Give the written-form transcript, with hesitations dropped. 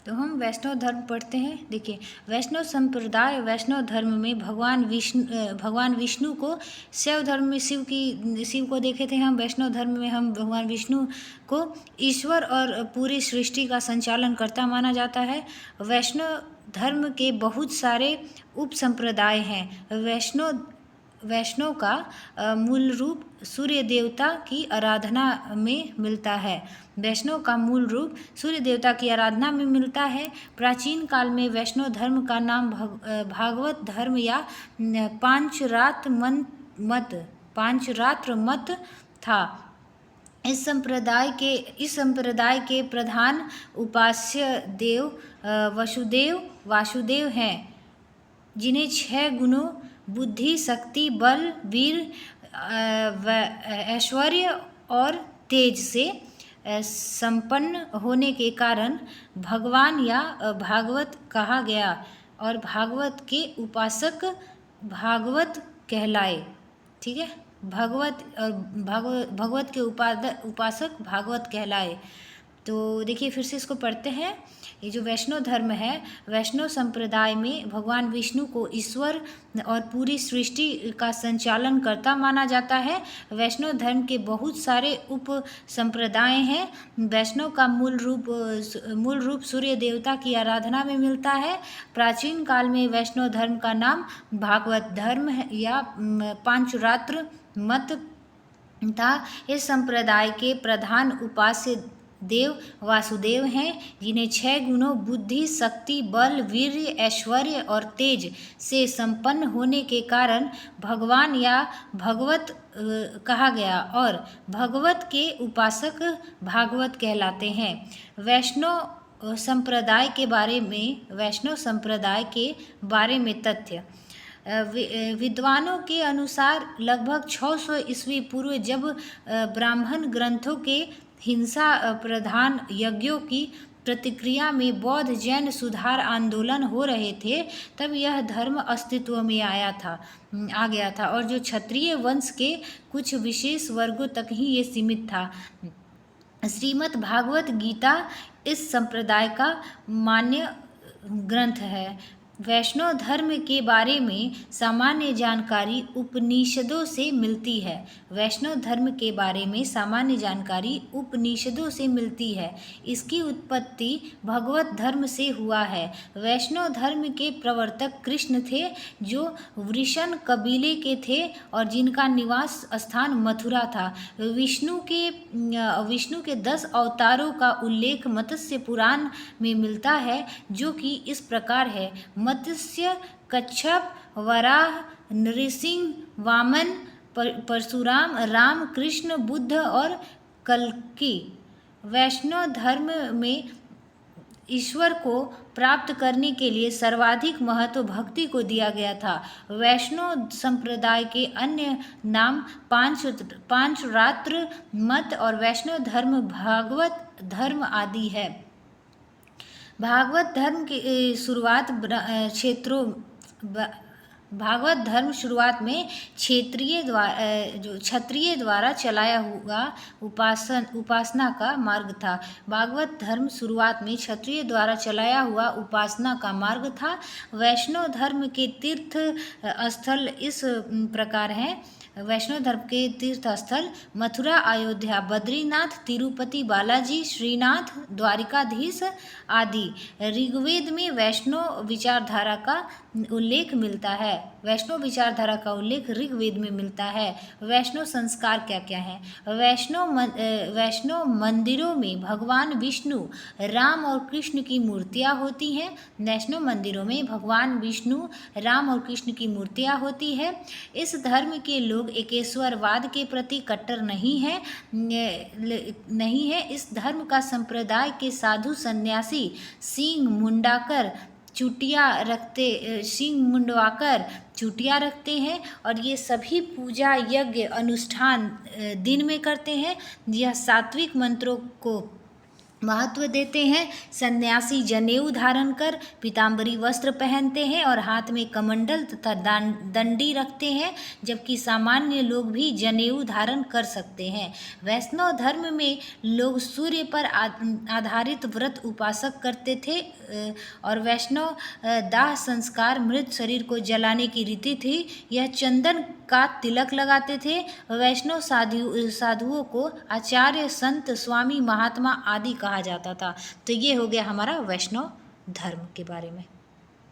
तो हम वैष्णव धर्म पढ़ते हैं। देखिए, वैष्णव संप्रदाय वैष्णव धर्म में भगवान विष्णु को, शैव धर्म में शिव को देखे थे हम, वैष्णव धर्म में हम भगवान विष्णु को ईश्वर और पूरी सृष्टि का संचालन करता माना जाता है। वैष्णव धर्म के बहुत सारे उप संप्रदाय हैं। वैष्णव का मूल रूप सूर्य देवता की आराधना में मिलता है। वैष्णव का मूल रूप सूर्य देवता की आराधना में मिलता है। प्राचीन काल में वैष्णव धर्म का नाम भागवत धर्म या पांचरात्र मत था। इस संप्रदाय के प्रधान उपास्य देव वासुदेव हैं, जिन्हें 6 गुणों बुद्धि, शक्ति, बल, वीर, ऐश्वर्य और तेज से संपन्न होने के कारण भगवान या भागवत कहा गया और भागवत के उपासक भागवत कहलाए। ठीक है, भगवत के उपासक भागवत कहलाए। तो देखिए, फिर से इसको पढ़ते हैं। ये जो वैष्णव धर्म है, वैष्णव संप्रदाय में भगवान विष्णु को ईश्वर और पूरी सृष्टि का संचालन करता माना जाता है। वैष्णव धर्म के बहुत सारे उप संप्रदाय हैं। वैष्णव का मूल रूप सूर्य देवता की आराधना में मिलता है। प्राचीन काल में वैष्णव धर्म का नाम भागवत धर्म या पांचरात्र मत था। इस संप्रदाय के प्रधान उपास्य देव वासुदेव हैं, जिन्हें 6 गुणों बुद्धि, शक्ति, बल, वीर्य, ऐश्वर्य और तेज से संपन्न होने के कारण भगवान या भगवत कहा गया और भगवत के उपासक भागवत कहलाते हैं। वैष्णव संप्रदाय के बारे में तथ्य। विद्वानों के अनुसार लगभग 600 ईस्वी पूर्व, जब ब्राह्मण ग्रंथों के हिंसा प्रधान यज्ञों की प्रतिक्रिया में बौद्ध जैन सुधार आंदोलन हो रहे थे, तब यह धर्म अस्तित्व में आ गया था और जो क्षत्रिय वंश के कुछ विशेष वर्गों तक ही ये सीमित था। श्रीमद् भागवत गीता इस संप्रदाय का मान्य ग्रंथ है। वैष्णव धर्म के बारे में सामान्य जानकारी उपनिषदों से मिलती है। वैष्णव धर्म के बारे में सामान्य जानकारी उपनिषदों से मिलती है। इसकी उत्पत्ति भगवत धर्म से हुआ है। वैष्णव धर्म के प्रवर्तक कृष्ण थे, जो वृषण कबीले के थे और जिनका निवास स्थान मथुरा था। विष्णु के 10 अवतारों का उल्लेख मत्स्य पुराण में मिलता है, जो कि इस प्रकार है: मत्स्य, कच्छप, वराह, नृसिंह, वामन, परशुराम, राम, कृष्ण, बुद्ध और कल्कि। वैष्णव धर्म में ईश्वर को प्राप्त करने के लिए सर्वाधिक महत्व भक्ति को दिया गया था। वैष्णव संप्रदाय के अन्य नाम पांचरात्र मत और वैष्णव धर्म, भागवत धर्म आदि है। भागवत धर्म शुरुआत में क्षत्रिय द्वारा चलाया हुआ उपासना का मार्ग था। भागवत धर्म शुरुआत में क्षत्रिय द्वारा चलाया हुआ उपासना का मार्ग था। वैष्णव धर्म के तीर्थ स्थल इस प्रकार हैं। वैष्णव धर्म के तीर्थ स्थल मथुरा, अयोध्या, बद्रीनाथ, तिरुपति बालाजी, श्रीनाथ, द्वारिकाधीश आदि। ऋग्वेद में वैष्णव विचारधारा का उल्लेख मिलता है। वैष्णव विचारधारा का उल्लेख ऋग्वेद में मिलता है। वैष्णव संस्कार क्या क्या है? वैष्णव मंदिरों में भगवान विष्णु, राम और कृष्ण की मूर्तियाँ होती हैं। वैष्णव मंदिरों में भगवान विष्णु, राम और कृष्ण की मूर्तियाँ होती है। इस धर्म के लोग एकेश्वरवाद के प्रति कट्टर नहीं है। इस धर्म का संप्रदाय के साधु सन्यासी सींग मुंडवाकर चुटिया रखते हैं और ये सभी पूजा, यज्ञ, अनुष्ठान दिन में करते हैं। यह सात्विक मंत्रों को महत्व देते हैं। सन्यासी जनेऊ धारण कर पीताम्बरी वस्त्र पहनते हैं और हाथ में कमंडल तथा दंडी रखते हैं, जबकि सामान्य लोग भी जनेऊ धारण कर सकते हैं। वैष्णव धर्म में लोग सूर्य पर आधारित व्रत उपासक करते थे और वैष्णव दाह संस्कार मृत शरीर को जलाने की रीति थी। यह चंदन का तिलक लगाते थे। वैष्णव साधुओं को आचार्य, संत, स्वामी, महात्मा आदि कहा जाता था। तो ये हो गया हमारा वैष्णव धर्म के बारे में।